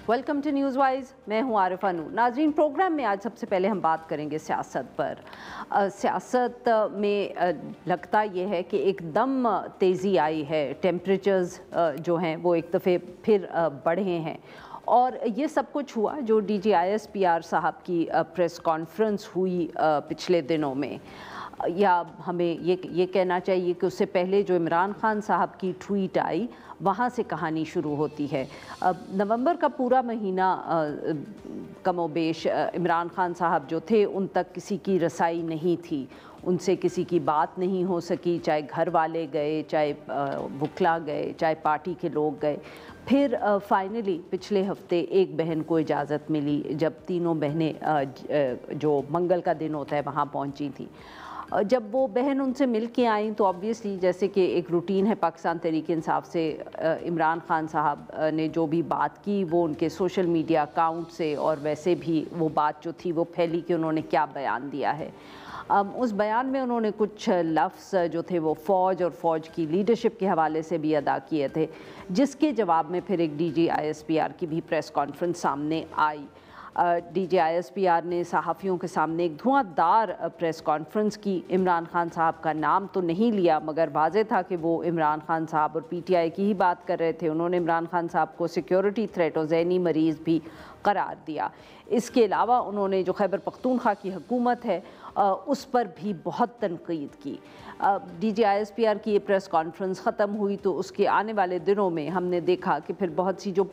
Welcome to news wise. मैं हूं आरिफा नूर। नाजरीन, प्रोग्राम में आज सबसे पहले हम बात करेंगे सियासत पर। सियासत में लगता ये है कि एकदम तेज़ी आई है, टेम्परेचर्स जो हैं वो एक दफ़े फिर बढ़े हैं। और ये सब कुछ हुआ जो DGISPR साहब की प्रेस कॉन्फ्रेंस हुई पिछले दिनों में, या हमें ये कहना चाहिए कि उससे पहले जो इमरान खान साहब की ट्वीट आई, वहाँ से कहानी शुरू होती है। नवंबर का पूरा महीना कमोबेश इमरान खान साहब जो थे उन तक किसी की रसाई नहीं थी, उनसे किसी की बात नहीं हो सकी, चाहे घर वाले गए, चाहे वकला गए, चाहे पार्टी के लोग गए। फिर फाइनली पिछले हफ्ते एक बहन को इजाज़त मिली जब तीनों बहनें जो मंगल का दिन होता है वहाँ पहुँची थी। जब वो बहन उनसे मिल के आई तो ऑब्वियसली जैसे कि एक रूटीन है पाकिस्तान तहरीक इंसाफ से, इमरान खान साहब ने जो भी बात की वो उनके सोशल मीडिया अकाउंट से, और वैसे भी वो बात जो थी वो फैली कि उन्होंने क्या बयान दिया है। उस बयान में उन्होंने कुछ लफ्ज़ जो थे वो फ़ौज और फ़ौज की लीडरशिप के हवाले से भी अदा किए थे, जिसके जवाब में फिर एक DGISPR की भी प्रेस कॉन्फ्रेंस सामने आई। DGISPR ने सहाफ़ियों के सामने एक धुआंधार प्रेस कॉन्फ्रेंस की। इमरान खान साहब का नाम तो नहीं लिया, मगर वाज़ेह था कि वो इमरान खान साहब और PTI की ही बात कर रहे थे। उन्होंने इमरान खान साहब को सिक्योरिटी थ्रेट और ज़हनी मरीज़ भी करार दिया। इसके अलावा उन्होंने जो खैबर पख्तूनख्वा की हुकूमत है उस पर भी बहुत तनकीद की। DGISPR की ये प्रेस कॉन्फ्रेंस ख़त्म हुई तो उसके आने वाले दिनों में हमने देखा कि फिर बहुत सी जो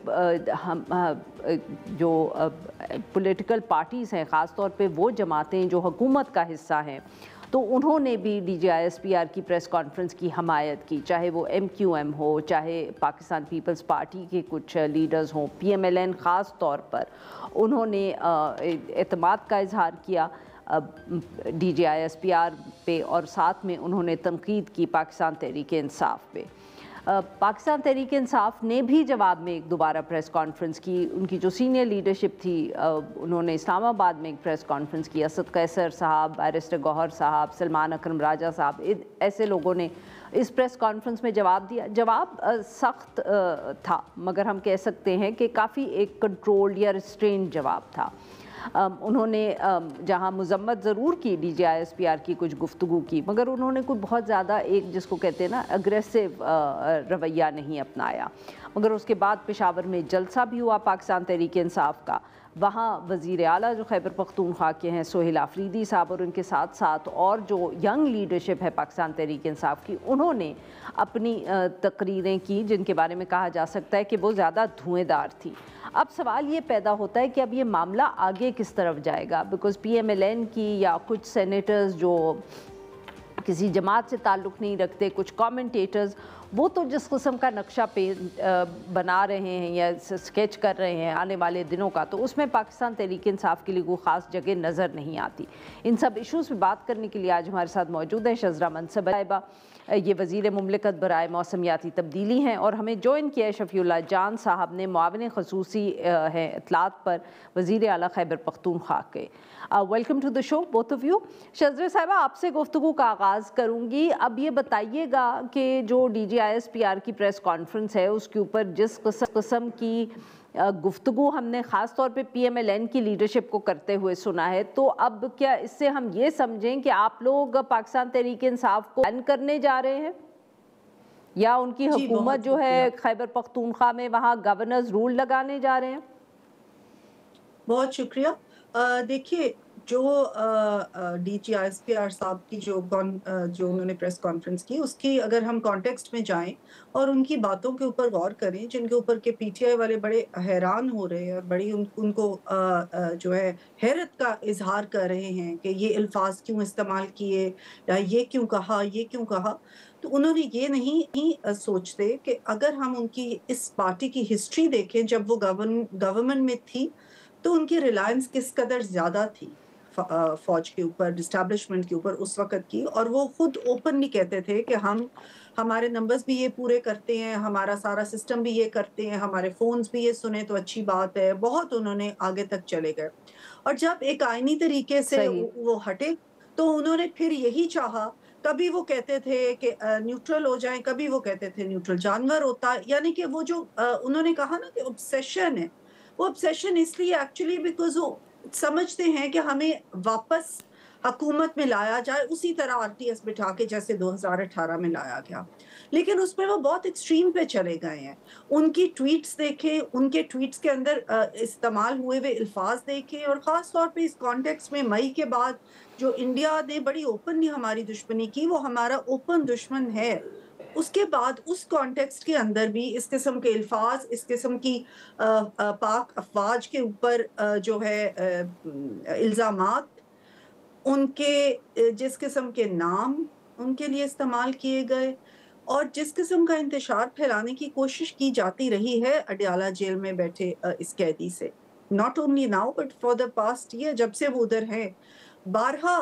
पॉलिटिकल पार्टीज़ हैं, ख़ास तौर पे वो जमातें जो हुकूमत का हिस्सा हैं, तो उन्होंने भी DGISPR की प्रेस कॉन्फ्रेंस की हमायत की, चाहे वो MQM हो, चाहे पाकिस्तान पीपल्स पार्टी के कुछ लीडर्स हों, PMLN ख़ास तौर पर उन्होंने एतमाद का इजहार किया DGISPR पे, और साथ में उन्होंने तनकीद की पाकिस्तान तहरीक इंसाफ पे। पाकिस्तान तहरीक इंसाफ ने भी जवाब में एक दोबारा प्रेस कॉन्फ्रेंस की। उनकी जो सीनियर लीडरशिप थी उन्होंने इस्लामाबाद में एक प्रेस कॉन्फ्रेंस की। असद कैसर साहब, बैरिस्टर गौहर साहब, सलमान अकरम राजा साहब, ऐसे लोगों ने इस प्रेस कॉन्फ्रेंस में जवाब दिया। जवाब सख्त था, मगर हम कह सकते हैं कि काफ़ी एक कंट्रोल्ड या रिस्ट्रेंड जवाब था। उन्होंने जहां मजम्मत ज़रूर की DGISPR की कुछ गुफ्तगू की, मगर उन्होंने कोई बहुत ज़्यादा एक जिसको कहते हैं ना अग्रेसिव रवैया नहीं अपनाया। मगर उसके बाद पेशावर में जलसा भी हुआ पाकिस्तान तहरीक इंसाफ का। वहाँ वज़ीर आला जो खैबर पख्तूनख्वा के हैं सोहेल आफरीदी साहब, और उनके साथ साथ और जो यंग लीडरशिप है पाकिस्तान तहरीक इंसाफ की, उन्होंने अपनी तकरीरें की जिनके बारे में कहा जा सकता है कि वो ज़्यादा धुएंधार थी। अब सवाल ये पैदा होता है कि अब ये मामला आगे किस तरफ जाएगा, बिकॉज़ PMLN की या कुछ सेनेटर्स जो किसी जमात से ताल्लुक़ नहीं रखते, कुछ कमेंटेटर्स, वो तो जिस किस्म का नक्शा बना रहे हैं या स्केच कर रहे हैं आने वाले दिनों का, तो उसमें पाकिस्तान तहरीक इंसाफ के लिए कोई ख़ास जगह नज़र नहीं आती। इन सब इशूज़ पर बात करने के लिए आज हमारे साथ मौजूद है शज़रा मनसब साहिबा। ये वज़ीर मुमलिकत बराए मौसमियाती तब्दीली हैं, और हमें जॉइन किया है शफ़ीउल्लाह जान साहब ने, मुआविन ख़ुसूसी हैं इत्तलात पर, वज़ीर आला खैबर पख्तूनख्वा के। Welcome to the show both of you. Shazra साहिबा, आपसे गुफ्तगू का आगाज़ करूँगी। अब ये बताइएगा कि जो DGISPR की प्रेस कॉन्फ्रेंस है उसके ऊपर जिस किस्म की गुफ्तगू हमने ख़ास तौर पे PMLN की लीडरशिप को करते हुए सुना है, तो अब क्या इससे हम ये समझें कि आप लोग पाकिस्तान तहरीक इंसाफ को बैन करने जा रहे हैं, या उनकी हुकूमत जो है खैबर पख्तूनख्वा में वहाँ गवर्नर्स रूल लगाने जा रहे हैं? बहुत शुक्रिया। देखिए, जो DGISPR साहब की जो उन्होंने प्रेस कॉन्फ्रेंस की, उसकी अगर हम कॉन्टेक्स्ट में जाएं और उनकी बातों के ऊपर गौर करें, जिनके ऊपर के PTI वाले बड़े हैरान हो रहे हैं और बड़ी उनको जो है हैरत का इजहार कर रहे हैं कि ये अल्फाज क्यों इस्तेमाल किए, या ये क्यों कहा, तो उन्होंने ये नहीं सोचते कि अगर हम उनकी इस पार्टी की हिस्ट्री देखें, जब वो गवर्नमेंट में थी तो उनकी रिलायंस किस कदर ज़्यादा थी फ़ौज के ऊपर, एस्टैब्लिशमेंट के ऊपर उस वक़्त की, और वो खुद ओपनली कहते थे कि हमारे नंबर्स भी ये पूरे करते हैं, हमारा सारा सिस्टम भी ये करते हैं, हमारे फ़ोन्स भी ये सुने तो अच्छी बात है। बहुत उन्होंने आगे तक चले गए, और जब एक आईनी तरीके से वो हटे तो उन्होंने फिर यही चाहा। कभी वो कहते थे कि न्यूट्रल हो जाएँ, कभी वो कहते थे न्यूट्रल जानवर होता है, यानी कि वो जो उन्होंने कहा ना कि ऑब्सेशन है, वो ऑब्सेशन इसलिए एक्चुअली बिकॉज वो समझते हैं कि हमें वापस हुकूमत में लाया जाए उसी तरह आरटीएस बिठा के जैसे 2018 में लाया गया, लेकिन उसमें वो बहुत एक्सट्रीम पे चले गए हैं। उनकी ट्वीट्स देखें, उनके ट्वीट्स के अंदर इस्तेमाल हुए हुए अल्फाज देखें, और ख़ास तौर पे इस कॉन्टेक्स्ट में मई के बाद जो इंडिया ने बड़ी ओपनली हमारी दुश्मनी की, वो हमारा ओपन दुश्मन है। उसके बाद उस कॉन्टेक्स्ट के अंदर भी इस किस्म के अल्फाज, इस किस्म की पाक अफवाज के ऊपर जो है इल्ज़ामात, उनके जिस किस्म के नाम उनके लिए इस्तेमाल किए गए, और जिस किस्म का इंतशार फैलाने की कोशिश की जाती रही है अडयाला जेल में बैठे इस कैदी से, not only now but for the past year, जब से वो उधर हैं, बारहा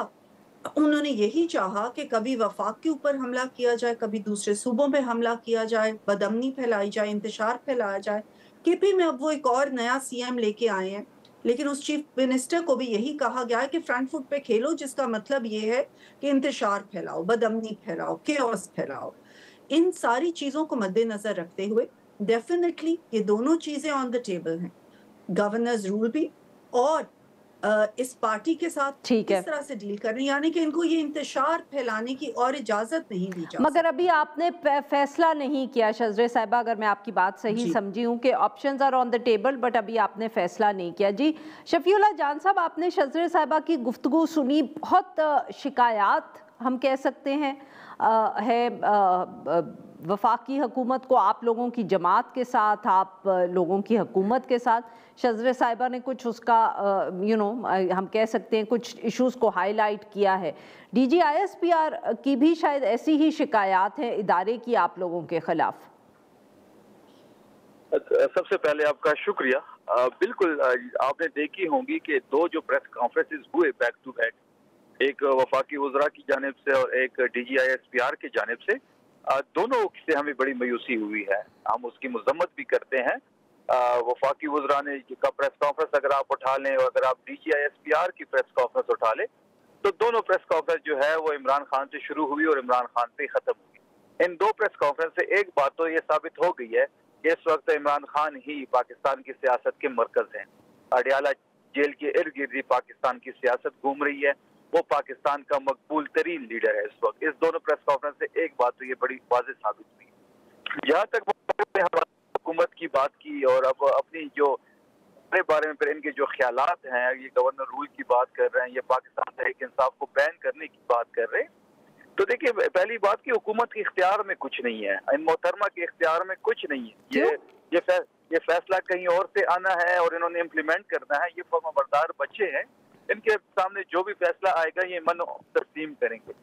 उन्होंने यही चाहा कि कभी वफाक के ऊपर हमला किया जाए, कभी दूसरे सूबों पे हमला किया जाए, बदअमनी फैलाई जाए, इंतशार फैलाया जाए। केपी में अब वो एक और नया सीएम लेके आए हैं, लेकिन उस चीफ मिनिस्टर को भी यही कहा गया है कि फ्रंट फुट पे खेलो, जिसका मतलब ये है कि इंतशार फैलाओ, बदअमनी फैलाओ, केओस फैलाओ। इन सारी चीजों को मद्देनजर रखते हुए डेफिनेटली ये दोनों चीजें ऑन द टेबल हैं, गवर्नर्स रूल भी और इस पार्टी के साथ किस तरह से डील कर रहे हैं, यानी कि इनको ये इंतशार फैलाने की और इजाजत नहीं दी जा मगर अभी आपने फैसला नहीं किया शजरे साहिबा, अगर मैं आपकी बात सही समझी हूँ कि options are on the table but अभी आपने फैसला नहीं किया। जी शफीउल्लाह जान साहब, आपने शजरे साहिबा की गुफ्तगू सुनी, बहुत शिकायत हम कह सकते हैं है वफाकी हुकूमत को, आप लोगों की जमात के साथ, आप लोगों की हुकूमत के साथ। शजरे साहिबा ने कुछ उसका हम कह सकते हैं कुछ इश्यूज़ को हाईलाइट किया है। DGISPR की भी शायद ऐसी ही शिकायत है इदारे की आप लोगों के खिलाफ। सबसे पहले आपका शुक्रिया। बिल्कुल आपने देखी होंगी कि दो जो प्रेस कॉन्फ्रेंसेस हुए बैक टू बैक, एक वफाकी वज़रा की जानिब से और एक DGISPR की जानिब से, दोनों से हमें बड़ी मायूसी हुई है। हम उसकी मजम्मत भी करते हैं। वफाकी वज़रा ने का प्रेस कॉन्फ्रेंस अगर आप उठा लें और अगर आप DGISPR की प्रेस कॉन्फ्रेंस उठा लें, तो दोनों प्रेस कॉन्फ्रेंस जो है वो इमरान खान से शुरू हुई और इमरान खान पे ख़त्म हुई। इन दो प्रेस कॉन्फ्रेंस से एक बात तो ये साबित हो गई है कि इस वक्त इमरान खान ही पाकिस्तान की सियासत के मरकज़ हैं। अडयाला जेल के इर्द गिर्द पाकिस्तान की सियासत घूम रही है। वो पाकिस्तान का मकबूल तरीन लीडर है इस वक्त। इस दोनों प्रेस कॉन्फ्रेंस से एक बात तो ये बड़ी वाज़ेह साबित हुई। जहाँ तक हुकूमत की बात की और अब अपनी जो बारे में फिर इनके जो ख्यालात हैं, ये गवर्नर रूल की बात कर रहे हैं, ये पाकिस्तान तहरीक इंसाफ को बैन करने की बात कर रहे हैं, तो देखिए पहली बात की हुकूमत के इख्तियार में कुछ नहीं है, इन मोहतरमा के इख्तियार में कुछ नहीं है। ये फैसला कहीं और से आना है और इन्होंने इम्प्लीमेंट करना है। ये फर्माबरदार बच्चे हैं, इनके सामने जो भी फैसला आएगा ये मन तस्लीम करेंगे।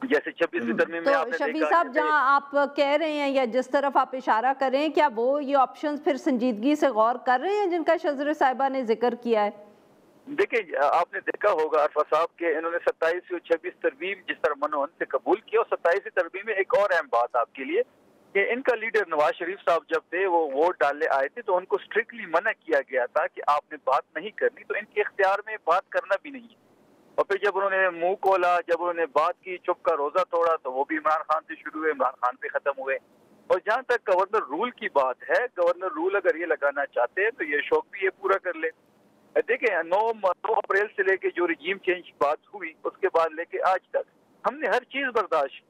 जैसे 26वीं तरमीम में आपने शफी साहब, जहां आप कह रहे हैं या जिस तरफ आप इशारा कर रहे हैं, क्या वो ये ऑप्शंस फिर संजीदगी से गौर कर रहे हैं जिनका शजरे साहिबा ने जिक्र किया है? देखिए आपने देखा होगा अरफा साहब के इन्होंने 27वीं और 26वीं तरमीम जिस तरह मनोहन से कबूल किया, और 27वीं तरमीम में एक और अहम बात आपके लिए कि इनका लीडर नवाज शरीफ साहब जब थे वो वोट डालने आए थे तो उनको स्ट्रिक्टली मना किया गया था कि आपने बात नहीं करनी, तो इनके इख्तियार में बात करना भी नहीं है। और फिर जब उन्होंने मुंह खोला, जब उन्होंने बात की, चुप का रोजा तोड़ा, तो वो भी इमरान खान से शुरू हुए, इमरान खान पे खत्म हुए। और जहाँ तक गवर्नर रूल की बात है, गवर्नर रूल अगर ये लगाना चाहते हैं तो ये शौक भी ये पूरा कर ले। देखिए 9 अप्रैल से लेके जो रिजीम चेंज की बात हुई उसके बाद लेके आज तक हमने हर चीज बर्दाश्त की।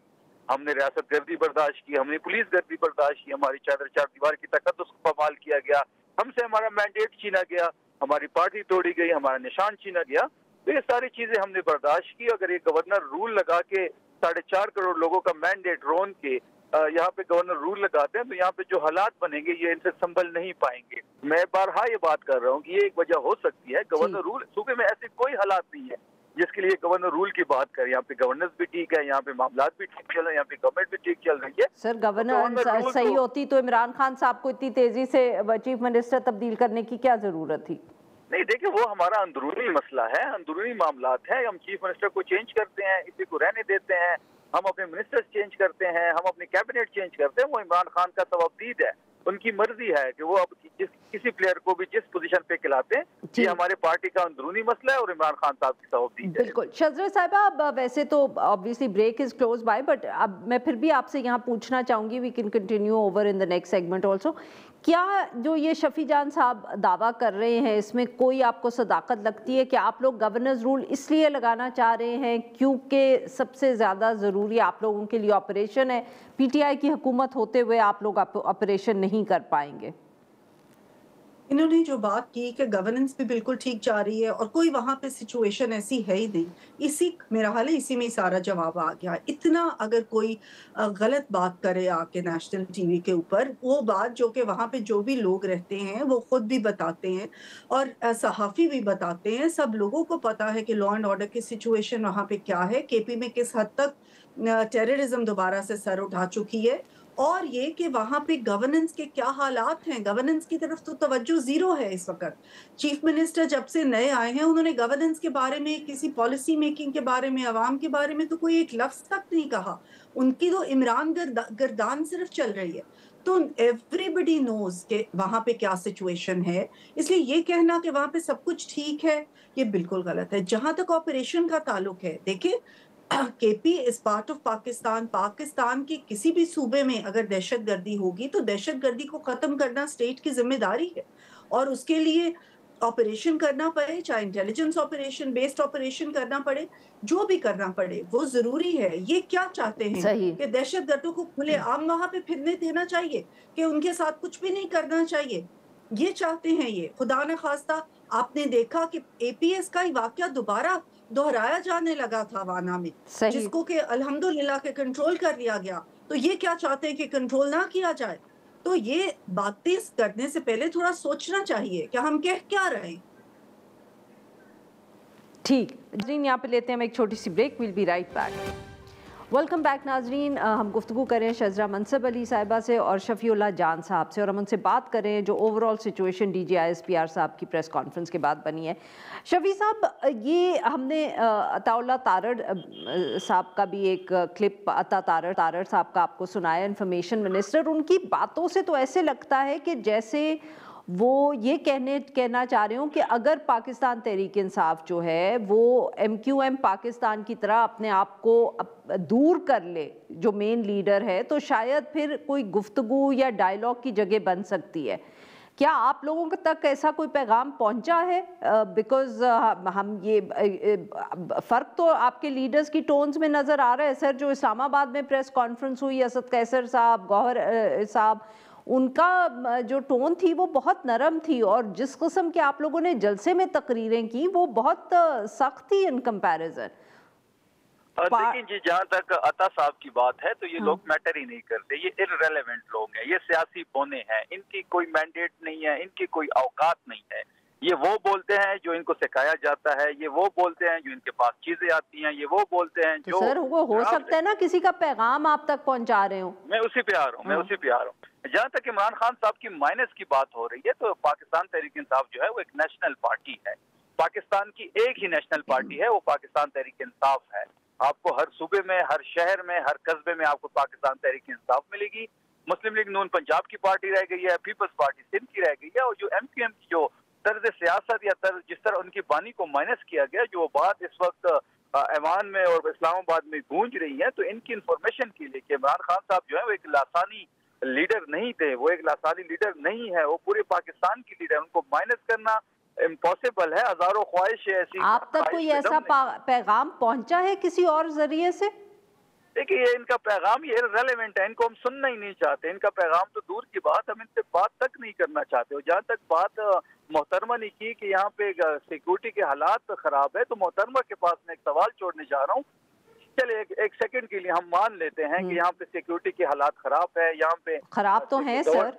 हमने रियासत गर्दी बर्दाश्त की, हमने पुलिस गर्दी बर्दाश्त की, हमारी चादर चार दीवार की तकद्दुस को पामाल किया गया, हमसे हमारा मैंडेट छीना गया, हमारी पार्टी तोड़ी गई, हमारा निशान छीना गया। तो ये सारी चीजें हमने बर्दाश्त की। अगर ये गवर्नर रूल लगा के 4.5 करोड़ लोगों का मैंडेट रोन के यहाँ पे गवर्नर रूल लगाते हैं तो यहाँ पे जो हालात बनेंगे ये इनसे संभल नहीं पाएंगे। मैं बारहा ये बात कर रहा हूँ कि ये एक वजह हो सकती है। गवर्नर रूल सूबे में ऐसे कोई हालात नहीं है जिसके लिए गवर्नर रूल की बात करें। यहाँ पे गवर्नेंस भी ठीक है, यहाँ पे मामलात भी ठीक चल रहे हैं, यहाँ पे गवर्नमेंट भी ठीक चल रही है। सर गवर्नर सही होती तो इमरान खान साहब को इतनी तेजी से चीफ मिनिस्टर तब्दील करने की क्या जरूरत थी? नहीं देखिए वो हमारा अंदरूनी मसला है, अंदरूनी मामलात है। हम चीफ मिनिस्टर को चेंज करते हैं, इसी को रहने देते हैं, हम अपने मिनिस्टर्स चेंज करते हैं, हम अपने कैबिनेट चेंज करते हैं। वो इमरान खान का तवक्कीद है, उनकी मर्जी है कि वो अब किसी प्लेयर को भी जिस पोजीशन पे खिलाते हैं। ये हमारे पार्टी का अंदरूनी मसला है और इमरान खान साहब की तवक्कीद है। बिल्कुल शजरा साहिबा, अब वैसे तो obviously break is close by, but अब मैं फिर भी आपसे यहाँ पूछना चाहूंगी, we can continue over in the next segment also, کیا جو یہ شفیع جان صاحب دعویٰ کر رہے ہیں اس میں کوئی آپ کو صداقت لگتی ہے کہ آپ لوگ گورننس رول اس لیے لگانا چاہ رہے ہیں کیونکہ سب سے زیادہ ضروری آپ لوگوں کے لیے آپریشن ہے، پی ٹی آئی کی حکومت ہوتے ہوئے آپ لوگ آپریشن نہیں کر پائیں گے؟ انہوں نے جو بات کی کہ گورننس بھی بالکل ٹھیک جا رہی ہے اور کوئی وہاں پہ سچویشن ایسی ہے ہی نہیں، میرا حال ہے اسی میں سارا جواب آ گیا۔ اتنا اگر کوئی غلط بات کرے آ کے نیشنل ٹی وی کے اوپر، وہ بات جو کہ وہاں پہ جو بھی لوگ رہتے ہیں وہ خود بھی بتاتے ہیں اور صحافی بھی بتاتے ہیں، سب لوگوں کو پتا ہے کہ لا اینڈ آرڈر کی سچویشن وہاں پہ کیا ہے، کے پی میں کس حد تک ٹیررزم دوبارہ سے سر اٹھا چکی ہے، اور یہ کہ وہاں پہ گورننس کے کیا حالات ہیں۔ گورننس کی طرف تو توجہ زیرو ہے اس وقت۔ چیف منسٹر جب سے نئے آئے ہیں انہوں نے گورننس کے بارے میں، کسی پالیسی میکنگ کے بارے میں، عوام کے بارے میں تو کوئی ایک لفظ تک نہیں کہا۔ ان کی تو عمران گردان صرف چل رہی ہے۔ تو ایوری بڈی نوز کہ وہاں پہ کیا سچویشن ہے، اس لیے یہ کہنا کہ وہاں پہ سب کچھ ٹھیک ہے یہ بالکل غلط ہے۔ جہاں تک آپریشن کا تعلق ہے، دیکھیں K P is part of Pakistan. Pakistan کے کسی بھی صوبے میں اگر دہشت گردی ہوگی تو دہشت گردی کو ختم کرنا اسٹیٹ کی ذمہ داری ہے، اور اس کے لیے آپریشن کرنا پڑے، چاہے انٹیلیجنس آپریشن بیسڈ آپریشن کرنا پڑے، جو بھی کرنا پڑے وہ ضروری ہے۔ یہ کیا چاہتے ہیں صحیح۔ کہ دہشت گردوں کو کھلے عام وہاں پہ پھرنے دینا چاہیے، کہ ان کے ساتھ کچھ بھی نہیں کرنا چاہیے؟ یہ چاہتے ہیں یہ؟ خدا نہ خواستہ آپ نے دیکھا کہ اے پی ایس کا ہی واقعہ دوبارہ دہرایا جانے لگا تھا وانا میں، صحیح۔ جس کو کہ الحمدللہ کہ کنٹرول کر لیا گیا۔ تو یہ کیا چاہتے ہیں کہ کنٹرول نہ کیا جائے؟ تو یہ باتیں کرنے سے پہلے تھوڑا سوچنا چاہیے کہ ہم کہہ کیا رہے ہیں۔ ٹھیک ناظرین، یہاں پہ لیتے ہیں ہم ایک چھوٹی سی break, we'll be right back. Welcome back ناظرین، ہم گفتگو کریں شزرہ منصب علی صاحبہ سے اور شفیع اللہ جان صاحب سے، اور ہم ان سے بات کریں جو overall situation D G I S P R صاحب کی پریس کانفرنس کے بعد بنی ہے۔ شفیع صاحب، یہ ہم نے عطا اللہ تارڑ صاحب کا بھی ایک کلپ عطا تارڑ صاحب کا آپ کو سنایا، انفارمیشن منسٹر۔ ان کی باتوں سے تو ایسے لگتا ہے کہ جیسے وہ یہ کہنا چاہ رہے ہوں کہ اگر پاکستان تحریک انصاف جو ہے وہ ایم کیو ایم پاکستان کی طرح اپنے آپ کو دور کر لے جو مین لیڈر ہے، تو شاید پھر کوئی گفتگو یا ڈائیلاگ کی جگہ بن سکتی ہے۔ کیا آپ لوگوں تک ایسا کوئی پیغام پہنچا ہے؟ بیکاز ہم یہ فرق تو آپ کے لیڈرز کی ٹونز میں نظر آ رہا ہے سر۔ جو اسلام آباد میں پریس کانفرنس ہوئی، اسد قیصر صاحب، گوہر صاحب، ان کا جو ٹون تھی وہ بہت نرم تھی، اور جس قسم کے آپ لوگوں نے جلسے میں تقریریں کی وہ بہت سخت تھی ان کمپیریزن۔ دیکھیں جی، جہاں تک عطا صاحب کی بات ہے تو یہ لوگ میٹر ہی نہیں کرتے، یہ ارریلیونٹ لوگ ہیں، یہ سیاسی بونے ہیں، ان کی کوئی مینڈیٹ نہیں ہے، ان کی کوئی اوقات نہیں ہے۔ یہ وہ بولتے ہیں جو ان کو سکھایا جاتا ہے، یہ وہ بولتے ہیں جو ان کے پاس چیزیں آتی ہیں، یہ وہ بولتے ہیں جو… سر وہ ہو سکتا ہے نا کسی کا پیغام آپ تک پہنچا رہے ہوں۔ میں اسی پہ آ رہا ہوں، جہاں تک عمران خان صاحب کی مائنس کی بات ہو رہی ہے تو پاکستان تحریک انصاف جو ہے وہ ایک نیشنل پارٹی ہے، پاکستان کی ایک ہی نیشنل پارٹی ہے، وہ پاکستان تحریک انصاف ہے۔ آپ کو ہر صوبے میں، ہر شہر میں، ہر قصبے میں آپ کو پاکستان تحریک انصاف ملے گی۔ مسلم لیگ نون پنجاب کی پارٹی رہ گئی ہے، پیپلز پارٹی سندھ کی رہ گئی ہے، اور جو ایم کیو ایم کی جو طرز سیاست یا جس طرح ان کی بانی کو مائنس کیا گیا، جو بات اس وقت ایوان میں اور اسلام آباد میں گونج رہی ہے، تو ان کی انفارمیشن کے لیے کہ عمران خان صاحب جو ہے وہ ایک لاسانی لیڈر نہیں تھے، وہ ایک لاسانی لیڈر نہیں ہے، وہ پورے پاکستان کی لیڈر، ان کو مائنس کرنا امپاسبل ہے۔ ہزاروں خواہش ہے ایسی۔ آپ تک کوئی ایسا پیغام پہنچا ہے کسی اور ذریعے سے؟ دیکھیں یہ ان کا پیغام یہ ریلیونٹ ہے، ان کو ہم سننا ہی نہیں چاہتے، ان کا پیغام تو دور کی بات، ہم ان سے بات تک نہیں کرنا چاہتے۔ اور جہاں تک بات محترمہ نے کی کہ یہاں پہ سیکورٹی کے حالات خراب ہے، تو محترمہ کے پاس میں ایک سوال چھوڑنے جا رہا ہوں۔ چلے ایک سیکنڈ کے لیے ہم مان لیتے ہیں کہ یہاں پہ سیکورٹی کے حالات خراب ہے، یہاں پہ خراب تو ہیں سر،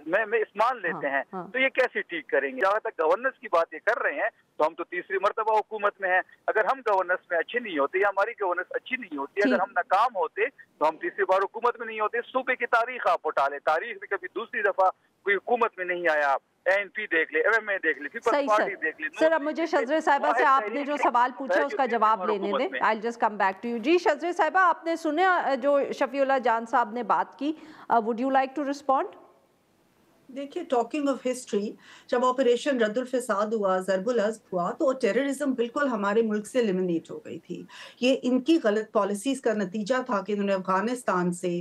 میں اس مان لیتے ہیں، تو یہ کیسے ٹھیک کریں گے؟ جہاں تک گورننس کی بات یہ کر رہے ہیں تو ہم تو تیسری مرتبہ حکومت میں ہیں، اگر ہم گورننس میں اچھے نہیں ہوتے یا ہماری گورننس اچھی نہیں ہوتی، اگر ہم ناکام ہوتے تو ہم تیسری بار حکومت میں نہیں ہوتے۔ صوبے کی تاریخ آپ اٹھا لیں، تاریخ میں کبھی دوسری دفعہ کوئی حکومت میں نہیں آیا، این پی دیکھ لے، ایم ایم اے دیکھ لے، پیپلز پارٹی دیکھ لے۔ سر اب مجھے شزرہ صاحبہ سے آپ نے جو سوال پوچھا اس کا جواب لینے دیں، I'll just come back to you۔ جی شزرہ صاحبہ، آپ نے سنیا جو شفیع اللہ جان صاحب نے بات کی، would you like to respond؟ دیکھیے، ٹاکنگ آف ہسٹری، جب آپریشن رد الفساد ہوا، ضرب الاسد ہوا، تو ٹیررزم بالکل ہمارے ملک سے ایلیمنیٹ ہو گئی تھی۔ یہ ان کی غلط پالیسیز کا نتیجہ تھا کہ انہوں نے افغانستان سے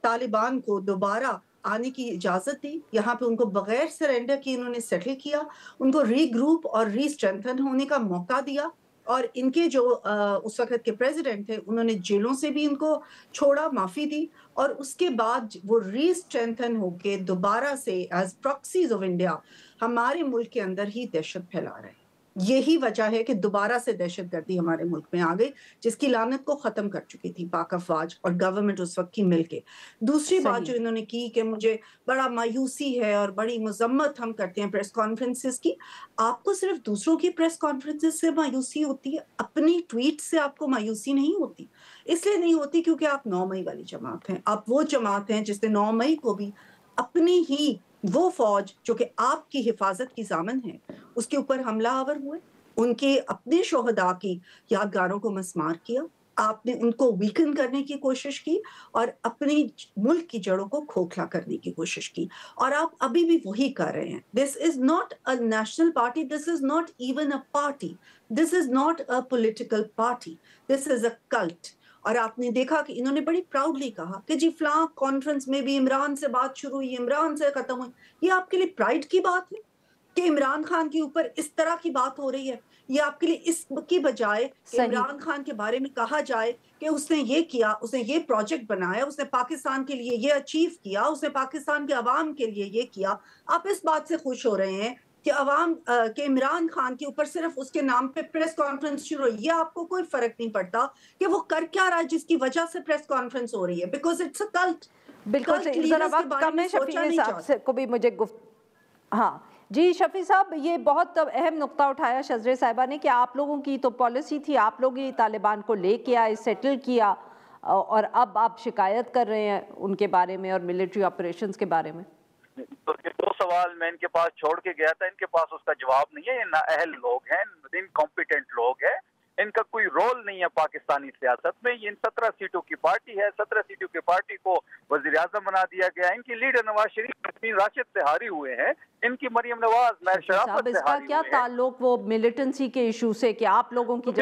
طالبان کو دوبارہ आने की इजाज़त दी, यहाँ पे उनको बगैर सरेंडर किए इन्होंने सेटल किया, उनको रीग्रुप और रीस्ट्रेंथन होने का मौका दिया, और इनके जो उस वक़्त के प्रेसिडेंट थे उन्होंने जेलों से भी इनको छोड़ा, माफ़ी दी, और उसके बाद वो रीस्ट्रेंथन होके दोबारा से एज़ प्रॉक्सीज़ ऑफ इंडिया हमारे मुल्क के अंदर ही दहशत फैला रहे हैं। यही वजह है कि दोबारा से दहशतगर्दी हमारे मुल्क में आ गई, जिसकी लानत को ख़त्म कर चुकी थी पाक अफ़वाज और गवर्नमेंट उस वक्त की मिलके। दूसरी बात जो इन्होंने की कि मुझे बड़ा मायूसी है और बड़ी मजम्मत हम करते हैं प्रेस कॉन्फ्रेंसेस की, आपको सिर्फ दूसरों की प्रेस कॉन्फ्रेंसेस से मायूसी होती है, अपनी ट्वीट से आपको मायूसी नहीं होती। इसलिए नहीं होती क्योंकि आप 9 मई वाली जमात हैं, आप वो जमात हैं जिसने 9 मई को भी अपनी ही वो फौज जो कि आपकी हिफाजत की ज़ामन है उसके ऊपर हमला आवर हुए, उनके अपने शोहदा की यादगारों को मस्मार किया, आपने उनको वीकन करने की कोशिश की और अपनी मुल्क की जड़ों को खोखला करने की कोशिश की, और आप अभी भी वही कर रहे हैं। This is not a national party, this is not even a party, this is not a political party, this is a cult. और आपने देखा कि इन्होंने बड़ी प्राउडली कहा कि जी फलां कॉन्फ्रेंस में भी इमरान से बात शुरू हुई, इमरान से खत्म हुई। ये आपके लिए प्राइड की बात है कि इमरान खान के ऊपर इस तरह की बात हो रही है? ये आपके लिए इसकी बजाय कि इमरान खान के बारे में कहा जाए कि उसने ये किया, उसने ये प्रोजेक्ट बनाया, उसने पाकिस्तान के लिए ये अचीव किया, उसने पाकिस्तान के अवाम के लिए ये किया, आप इस बात से खुश हो रहे हैं कि अवाम के इमरान खान के ऊपर सिर्फ उसके नाम पे प्रेस कॉन्फ्रेंस शुरू हुई? ये आपको कोई फर्क नहीं पड़ता कि वो कर क्या रहा है जिसकी वजह से प्रेस कॉन्फ्रेंस हो रही है, बिकॉज इट्स अ कल्ट। बिल्कुल, जरा वक्त कम है, शफी साहब से को भी मुझे हाँ जी शफी साहब, ये बहुत अहम नुक्ता उठाया शजरे साहिबा ने कि आप लोगों की तो पॉलिसी थी, आप लोग ही तालिबान को लेके आए, सेटल किया, और अब आप शिकायत कर रहे हैं उनके बारे में और मिलिट्री ऑपरेशंस के बारे में। तो ये 2 सवाल मैं इनके पास छोड़ के गया था, इनके पास उसका जवाब नहीं है। ये नाअहल लोग हैं, इनकॉम्पिटेंट लोग हैं, इनका कोई रोल नहीं है पाकिस्तानी सियासत में। ये इन 17 सीटों की पार्टी है, 17 सीटों की पार्टी को वजीर आजम बना दिया गया। इनकी लीडर नवाज शरीफ नसीर राशिद से हारी हुए हैं, इनकी मरियम नवाज महर शराफत से हारी क्या ताल्लुक वो मिलिटेंसी के इशू से कि आप लोगों की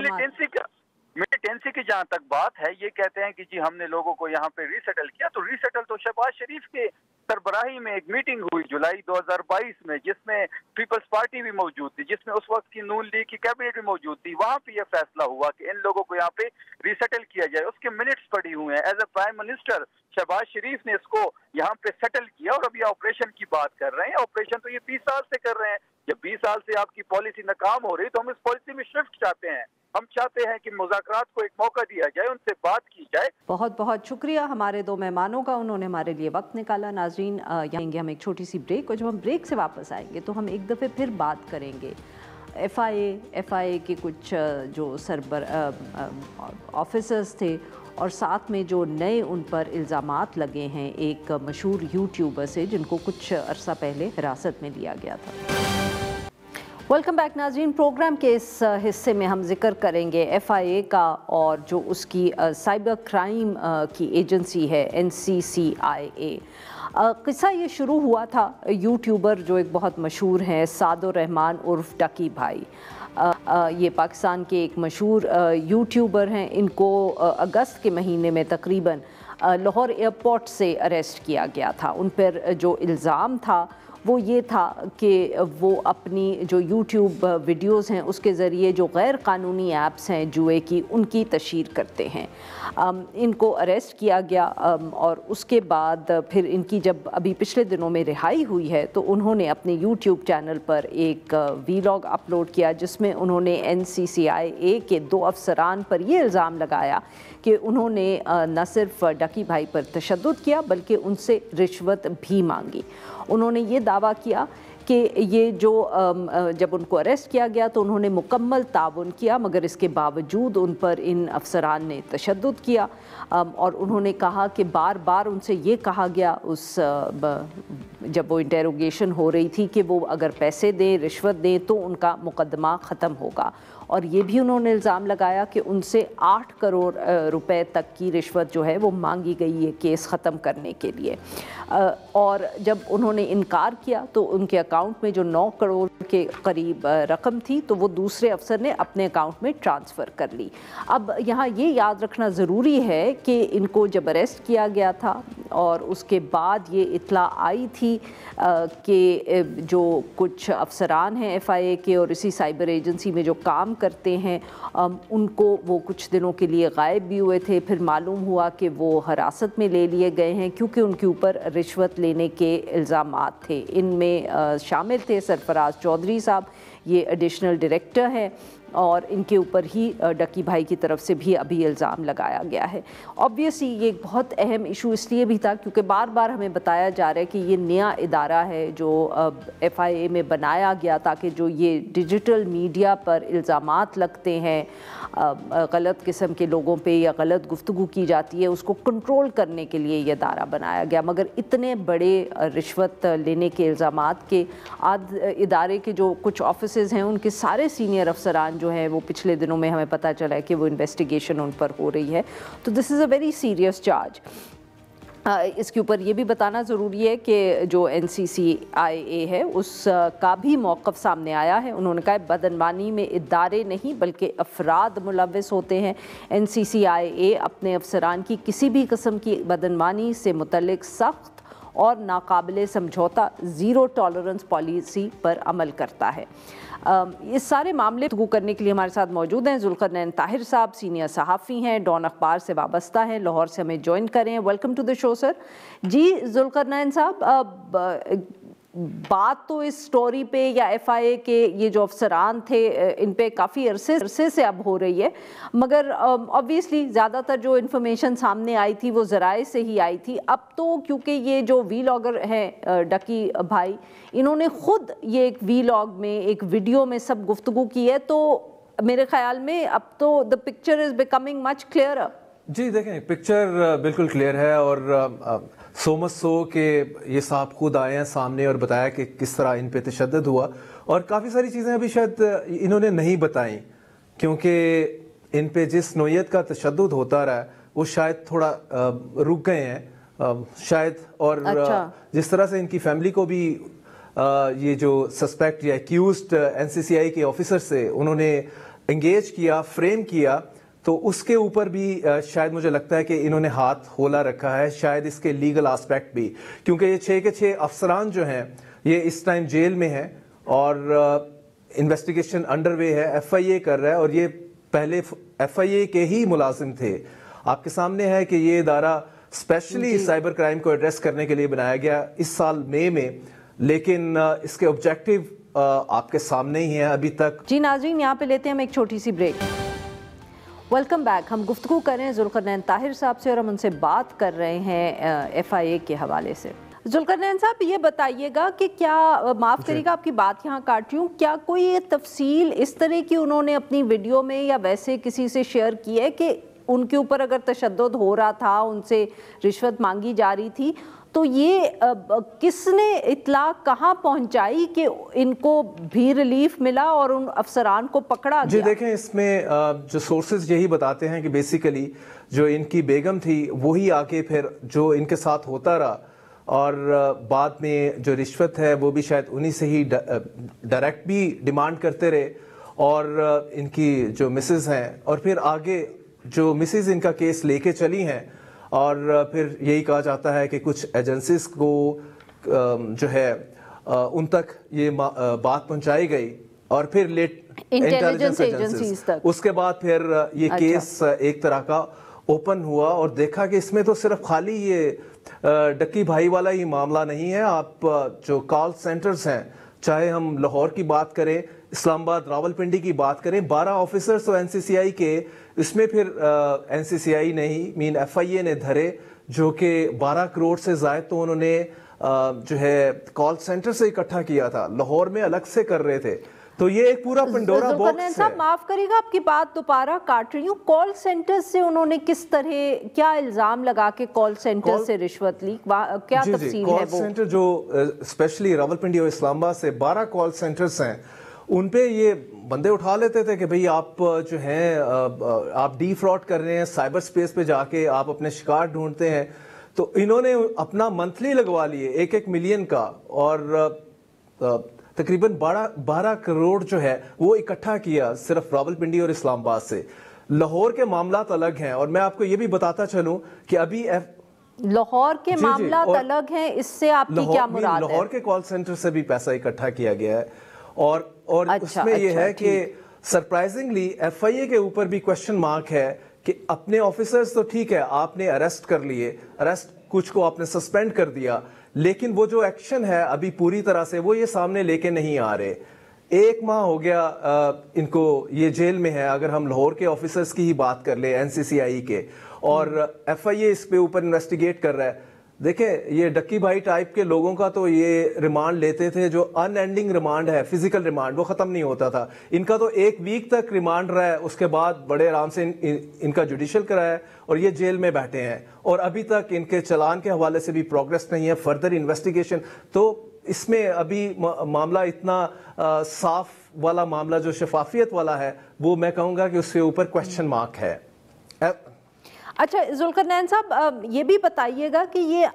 मिलिटेंसी की जहाँ तक बात है, ये कहते हैं कि जी हमने लोगों को यहाँ पे रीसेटल किया, तो रीसेटल तो शहबाज शरीफ के सरबराही में एक मीटिंग हुई जुलाई 2022 में, जिसमें पीपल्स पार्टी भी मौजूद थी, जिसमें उस वक्त की नून लीग की कैबिनेट भी मौजूद थी। वहां पे यह फैसला हुआ कि इन लोगों को यहाँ पे रीसेटल किया जाए। उसके मिनट्स पड़ी हुए हैं। As a prime minister Shehbaz Sharif ने इसको यहाँ पे सेटल किया, और अभी ऑपरेशन की बात कर रहे हैं। ऑपरेशन तो ये 20 साल से कर रहे हैं। जब 20 साल से आपकी पॉलिसी नाकाम हो रही तो हम इस पॉलिसी में शिफ्ट चाहते हैं। हम चाहते हैं कि मुज़ाकरात को एक मौका दिया जाए, उनसे बात की जाए। बहुत बहुत शुक्रिया हमारे 2 मेहमानों का, उन्होंने हमारे लिए वक्त निकाला। नाज़रीन, आएंगे हम एक छोटी सी ब्रेक, और जब हम ब्रेक से वापस आएंगे तो हम एक दफ़े फिर बात करेंगे FIA के कुछ जो ऑफिसर्स थे, और साथ में जो नए उन पर इल्ज़ामात लगे हैं एक मशहूर यूट्यूबर से, जिनको कुछ अरसा पहले हिरासत में लिया गया था। वेलकम बैक नाज़रीन। प्रोग्राम के इस हिस्से में हम जिक्र करेंगे FIA का और जो उसकी साइबर क्राइम की एजेंसी है NCCIA। किस्सा ये शुरू हुआ था, यूट्यूबर जो एक बहुत मशहूर हैं सादुर रहमान उर्फ डकी भाई, ये पाकिस्तान के एक मशहूर यूट्यूबर हैं। इनको अगस्त के महीने में तकरीबन लाहौर एयरपोर्ट से अरेस्ट किया गया था। उन पर जो इल्ज़ाम था वो ये था कि वो अपनी जो यूट्यूब वीडियोस हैं उसके ज़रिए जो गैर कानूनी ऐप्स हैं जुए की, उनकी तशहीर करते हैं। इनको अरेस्ट किया गया, और उसके बाद फिर इनकी जब अभी पिछले दिनों में रिहाई हुई है तो उन्होंने अपने यूट्यूब चैनल पर एक वीलॉग अपलोड किया, जिसमें उन्होंने NCCIA के 2 अफसरान पर ये इल्ज़ाम लगाया कि उन्होंने न सिर्फ डकी भाई पर तशद्दुद किया बल्कि उनसे रिश्वत भी मांगी। उन्होंने ये दावा किया कि ये जो जब उनको अरेस्ट किया गया तो उन्होंने मुकम्मल ताउन किया, मगर इसके बावजूद उन पर इन अफसरान ने तशद्दुद किया, और उन्होंने कहा कि बार बार उनसे ये कहा गया जब वो इंटेरोगेशन हो रही थी कि वो अगर पैसे दें, रिश्वत दें तो उनका मुकदमा ख़त्म होगा। और ये भी उन्होंने इल्ज़ाम लगाया कि उनसे 8 करोड़ रुपए तक की रिश्वत जो है वो मांगी गई है केस ख़त्म करने के लिए। اور جب انہوں نے انکار کیا تو ان کے اکاؤنٹ میں جو 9 کروڑ کے قریب رقم تھی تو وہ دوسرے افسر نے اپنے اکاؤنٹ میں ٹرانسفر کر لی. اب یہاں یہ یاد رکھنا ضروری ہے کہ ان کو جب اریسٹ کیا گیا تھا اور اس کے بعد یہ اطلاع آئی تھی کہ جو کچھ افسران ہیں FIA کے اور اسی سائبر ایجنسی میں جو کام کرتے ہیں ان کو وہ کچھ دنوں کے لیے غائب بھی ہوئے تھے. پھر معلوم ہوا کہ وہ حراست میں لے لیے گئے ہیں کیونکہ ان کے اوپر رشوت لینے کے الزامات تھے. ان میں شامل تھے سرفراز چودھری صاحب, یہ ایڈیشنل ڈائریکٹر ہیں, اور ان کے اوپر ہی ڈکی بھائی کی طرف سے بھی ابھی الزام لگایا گیا ہے. آبویسلی یہ ایک بہت اہم ایشو اس لیے بھی تھا کیونکہ بار بار ہمیں بتایا جا رہا ہے کہ یہ نیا ادارہ ہے جو FIA میں بنایا گیا تاکہ جو یہ ڈیجیٹل میڈیا پر الزامات لگتے ہیں غلط قسم کے لوگوں پہ یا غلط گفتگو کی جاتی ہے اس کو کنٹرول کرنے کے لیے یہ ادارہ بنایا گیا. مگر اتنے بڑے رشوت لینے کے الزامات کے ادارے کے جو کچھ آفیسز ہیں ان کے سارے سینئر افسران جو ہیں وہ پچھلے دنوں میں ہمیں پتہ چلا ہے کہ وہ انویسٹیگیشن ان پر ہو رہی ہے. تو دس از اے ویری سیریس چارج. اس کے اوپر یہ بھی بتانا ضروری ہے کہ جو NCCIA ہے اس کا بھی موقف سامنے آیا ہے. انہوں نے کہا بدعنوانی میں ادارے نہیں بلکہ افراد ملوث ہوتے ہیں. NCCIA اپنے افسران کی کسی بھی قسم کی بدعنوانی سے متعلق سخت اور ناقابل سمجھوتا زیرو ٹالرنس پالیسی پر عمل کرتا ہے. اس سارے معاملے گفتگو کرنے کے لیے ہمارے ساتھ موجود ہیں ذوالقرنین طاہر صاحب, سینئر صحافی ہیں, ڈان اخبار سے وابستہ ہیں, لاہور سے ہمیں جوائن کریں. ویلکم ٹو دی شو سر. جی ذوالقرنین صاحب, بات تو اس سٹوری پہ یا FIA کے یہ جو افسران تھے ان پہ کافی عرصے سے اب ہو رہی ہے, مگر obviously زیادہ تر جو انفارمیشن سامنے آئی تھی وہ ذرائع سے ہی آئی تھی. اب تو کیونکہ یہ جو ویلاگر ہیں ڈکی بھائی, انہوں نے خود یہ ایک ویلاگ میں ایک ویڈیو میں سب گفتگو کی ہے, تو میرے خیال میں اب تو the picture is becoming much clearer. جی دیکھیں پکچر بالکل کلیئر ہے, اور سو مچ سو کہ یہ صاحب خود آئے ہیں سامنے اور بتایا کہ کس طرح ان پہ تشدد ہوا, اور کافی ساری چیزیں ابھی شاید انہوں نے نہیں بتائیں کیونکہ ان پہ جس نوعیت کا تشدد ہوتا رہا وہ شاید تھوڑا رک گئے ہیں شاید, اور جس طرح سے ان کی فیملی کو بھی یہ جو سسپیکٹ یا ایکیوزڈ NCCI کے آفیسر سے انہوں نے انگیج کیا, فریم کیا, تو اس کے اوپر بھی شاید مجھے لگتا ہے کہ انہوں نے ہاتھ کھولا رکھا ہے, شاید اس کے لیگل آسپیکٹ بھی, کیونکہ یہ 6 کے 6 افسران جو ہیں یہ اس ٹائم جیل میں ہیں اور انویسٹیگیشن انڈر وے ہے, FIA کر رہا ہے, اور یہ پہلے FIA کے ہی ملازم تھے. آپ کے سامنے ہے کہ یہ ادارہ اسپیشلی سائبر کرائم کو ایڈریس کرنے کے لیے بنایا گیا اس سال مئی میں, لیکن اس کے آبجیکٹیو آپ کے سامنے ہی ہیں ابھی تک. جی ناظرین, یہاں پہ لیتے ہیں ہم ایک چھوٹی سی بریک. Welcome back. ہم گفتگو کر رہے ہیں ذوالقرنین طاہر صاحب سے اور ہم ان سے بات کر رہے ہیں FIA کے حوالے سے. ذوالقرنین صاحب یہ بتائیے گا کہ کیا, معاف کریے گا آپ کی بات یہاں کاٹ رہی ہوں, کیا کوئی یہ تفصیل اس طرح کی انہوں نے اپنی ویڈیو میں یا ویسے کسی سے شیئر کی ہے کہ ان کے اوپر اگر تشدد ہو رہا تھا, ان سے رشوت مانگی جا رہی تھی, تو یہ کس نے اطلاع کہاں پہنچائی کہ ان کو بھی ریلیف ملا اور ان افسران کو پکڑا گیا؟ جی دیکھیں اس میں جو سورسز یہی بتاتے ہیں کہ بیسیکلی جو ان کی بیگم تھی وہی آگے پھر جو ان کے ساتھ ہوتا رہا, اور بعد میں جو رشوت ہے وہ بھی شاید انہی سے ہی ڈائریکٹ بھی ڈیمانڈ کرتے رہے, اور ان کی جو مسز ہیں, اور پھر آگے جو مسز ان کا کیس لے کے چلی ہیں, اور پھر یہی کہا جاتا ہے کہ کچھ ایجنسیز کو جو ہے ان تک یہ بات پہنچائی گئی, اور پھر انٹیلیجنس ایجنسیز تک, اس کے بعد پھر یہ کیس ایک طرح کا اوپن ہوا, اور دیکھا کہ اس میں تو صرف خالی یہ ڈکی بھائی والا ہی معاملہ نہیں ہے. آپ جو کال سینٹرز ہیں, چاہے ہم لاہور کی بات کریں, اسلام آباد, راولپنڈی کی بات کریں, 12 آفیسرز تو NCCI کے, اس میں پھر NCCI نے ہی FIA نے دھرے, جو کہ 12 کروڑ سے زائد تو انہوں نے جو ہے کال سینٹر سے اکٹھا کیا تھا, لاہور میں الگ سے کر رہے تھے. تو یہ ایک پورا پنڈورا باکس ہے. معاف کریے گا آپ کی بات دوبارہ کاٹ رہی ہوں, کال سینٹر سے انہوں نے کس طرح کیا الزام لگا کے کال سینٹر سے رشوت لی, کیا تفصیل ہے وہ؟ کال سینٹر جو اسپیشلی راولپنڈی اور اسلام آباد سے 12 کال سینٹرز ہیں, ان پہ یہ بندے اٹھا لیتے تھے کہ بھئی آپ جو ہیں آپ ڈی فراڈ کر رہے ہیں, سائبر سپیس پہ جا کے آپ اپنے شکار ڈھونڈتے ہیں, तो इन्होंने अपना मंथली लगवा लिए 1-1 मिलियन का, और तकरीबन 12 करोड़ जो है वो इकट्ठा किया सिर्फ रावलपिंडी और इस्लामाबाद से। लाहौर के मामलात अलग हैं, और मैं आपको ये भी बताता चलूं कि अभी लाहौर के मामलात अलग हैं, इससे आपकी क्या मुराद है? लाहौर के कॉल सेंटर से भी पैसा इकट्ठा किया गया है, और उसमें ये है कि सरप्राइजिंगली FIA के ऊपर भी क्वेश्चन मार्क है कि अपने ऑफिसर्स तो ठीक है, आपने अरेस्ट कर लिए, कुछ को आपने सस्पेंड कर दिया, लेकिन वो जो एक्शन है अभी पूरी तरह से वो ये सामने लेके नहीं आ रहे। 1 माह हो गया इनको ये जेल में है। अगर हम लाहौर के ऑफिसर्स की ही बात कर ले, NCCI के, और FIA इस पे ऊपर इन्वेस्टिगेट कर रहा है। देखें, ये डक्की भाई टाइप के लोगों का तो ये रिमांड लेते थे, जो अनएंडिंग रिमांड है, फिजिकल रिमांड, वो खत्म नहीं होता था। इनका तो 1 वीक तक रिमांड रहा है, उसके बाद बड़े आराम से इनका जुडिशियल कराया और ये जेल में बैठे हैं, और अभी तक इनके चलान के हवाले से भी प्रोग्रेस नहीं है, फर्दर इन्वेस्टिगेशन। तो इसमें अभी मामला इतना साफ वाला मामला जो शफाफियत वाला है, वो मैं कहूँगा कि उसके ऊपर क्वेश्चन मार्क है। अच्छा जुल्करनैन साहब, ये भी बताइएगा कि ये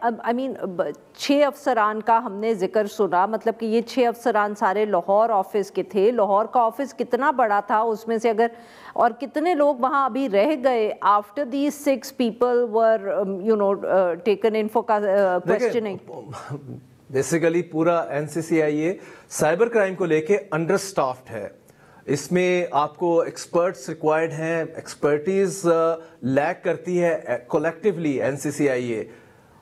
6 अफसरान का हमने जिक्र सुना, मतलब कि ये 6 अफसरान सारे लाहौर ऑफिस के थे। लाहौर का ऑफिस कितना बड़ा था, उसमें से अगर, और कितने लोग वहाँ अभी रह गए after these 6 people were taken in for questioning? Basically पूरा NCCI साइबर क्राइम को लेके अंडर स्टाफ्ड है। इसमें आपको एक्सपर्ट्स रिक्वायर्ड हैं, एक्सपर्टीज लैक करती है कलेक्टिवली NCCI।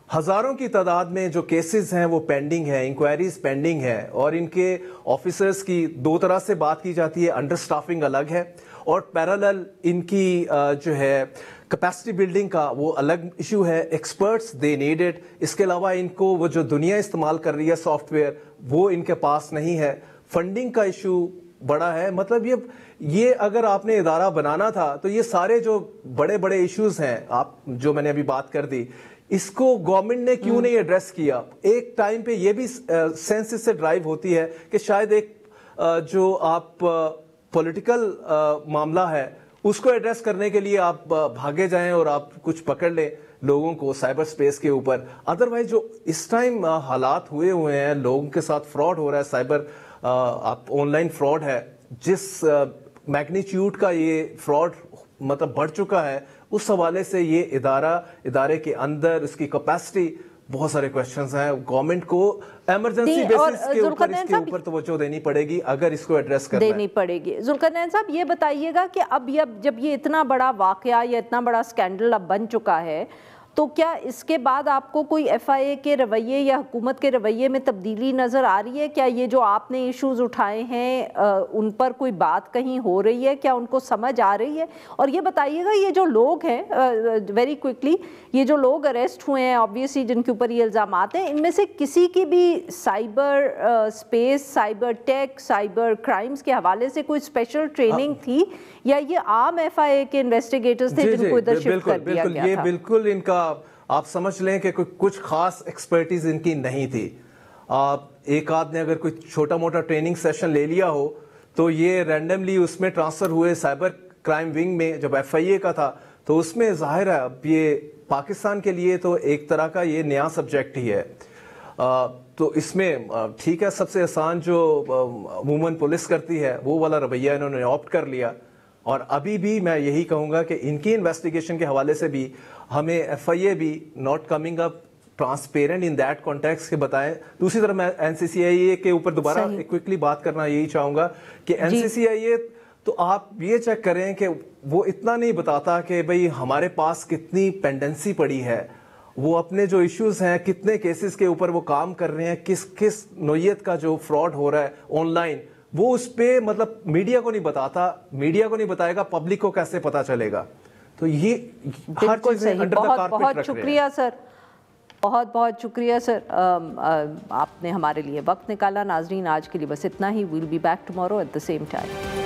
हजारों की तादाद में जो केसेस हैं वो पेंडिंग है, इंक्वायरीज पेंडिंग है, और इनके ऑफिसर्स की 2 तरह से बात की जाती है। अंडर स्टाफिंग अलग है, और पैरेलल इनकी जो है कैपेसिटी बिल्डिंग का वो अलग इशू है। एक्सपर्ट्स दे नीडेड, इसके अलावा इनको वो जो दुनिया इस्तेमाल कर रही है सॉफ्टवेयर, वो इनके पास नहीं है। फंडिंग का इशू बड़ा है। मतलब ये अगर आपने इदारा बनाना था तो ये सारे जो बड़े बड़े इश्यूज हैं, आप जो मैंने अभी बात कर दी, इसको गवर्नमेंट ने क्यों नहीं एड्रेस किया? एक टाइम पे ये भी सेंस इससे ड्राइव होती है कि शायद एक जो आप पॉलिटिकल मामला है उसको एड्रेस करने के लिए आप भागे जाएं और आप कुछ पकड़ लें लोगों को साइबर स्पेस के ऊपर। अदरवाइज जो इस टाइम हालात हुए हैं, लोगों के साथ फ्रॉड हो रहा है, साइबर आप ऑनलाइन फ्रॉड है, जिस मैग्नीट्यूड का ये फ्रॉड मतलब बढ़ चुका है, उस हवाले से ये इदारे के अंदर इसकी कैपेसिटी, बहुत सारे क्वेश्चंस हैं। गवर्नमेंट को इमरजेंसी बेसिस के ऊपर इसके ऊपर तवज्जो देनी पड़ेगी अगर इसको एड्रेस करना देनी पड़ेगी। जुल्करनैन साहब, ये बताइएगा कि अब जब ये इतना बड़ा वाकया या इतना बड़ा स्कैंडल अब बन चुका है, तो क्या इसके बाद आपको कोई FIA के रवैये या हुकूमत के रवैये में तब्दीली नज़र आ रही है? क्या ये जो आपने इश्यूज उठाए हैं उन पर कोई बात कहीं हो रही है? क्या उनको समझ आ रही है? और ये बताइएगा, ये जो लोग हैं, वेरी क्विकली, ये जो लोग अरेस्ट हुए हैं ऑब्वियसली जिनके ऊपर ये इल्ज़ाम हैं, इनमें से किसी की भी cyber space, cyber tech, cyber crimes के हवाले से कोई स्पेशल ट्रेनिंग थी, या ये आम FIA के इन्वेस्टिगेटर्स थे जिनको इधर शिफ्ट कर दिया गया था? ये बिल्कुल इनका आप समझ लें कि कुछ खास एक्सपर्टीज इनकी नहीं थी। एक आध ने अगर कोई छोटा मोटा ट्रेनिंग सेशन ले लिया हो तो ये रैंडमली उसमें ट्रांसफर हुए साइबर क्राइम विंग में, जब FIA का था तो उसमें जाहिर है अब ये पाकिस्तान के लिए तो एक तरह का ये नया सब्जेक्ट ही है। तो इसमें ठीक है, सबसे आसान जो अमूमन पुलिस करती है वो वाला रवैया इन्होंने ऑप्ट कर लिया। और अभी भी मैं यही कहूँगा कि इनकी इन्वेस्टिगेशन के हवाले से भी हमें FIA भी not coming up transparent in that context के बताएं। दूसरी तरफ मैं NCCI के ऊपर दोबारा क्विकली बात करना यही चाहूँगा कि NCCI तो आप ये चेक करें कि वो इतना नहीं बताता कि भाई हमारे पास कितनी पेंडेंसी पड़ी है, वो अपने जो इश्यूज हैं, कितने केसेस के ऊपर वो काम कर रहे हैं, किस किस नोयत का जो फ्रॉड हो रहा है ऑनलाइन, वो उस पे मतलब मीडिया को नहीं बताता। मीडिया को नहीं बताएगा, पब्लिक को कैसे पता चलेगा? तो ये हर चीज़ अंडर द कारपेट रख रहे हैं। बहुत शुक्रिया सर, बहुत बहुत शुक्रिया सर, आपने हमारे लिए वक्त निकाला। नाजरीन, आज के लिए बस इतना ही। We'll be back tomorrow at the same time.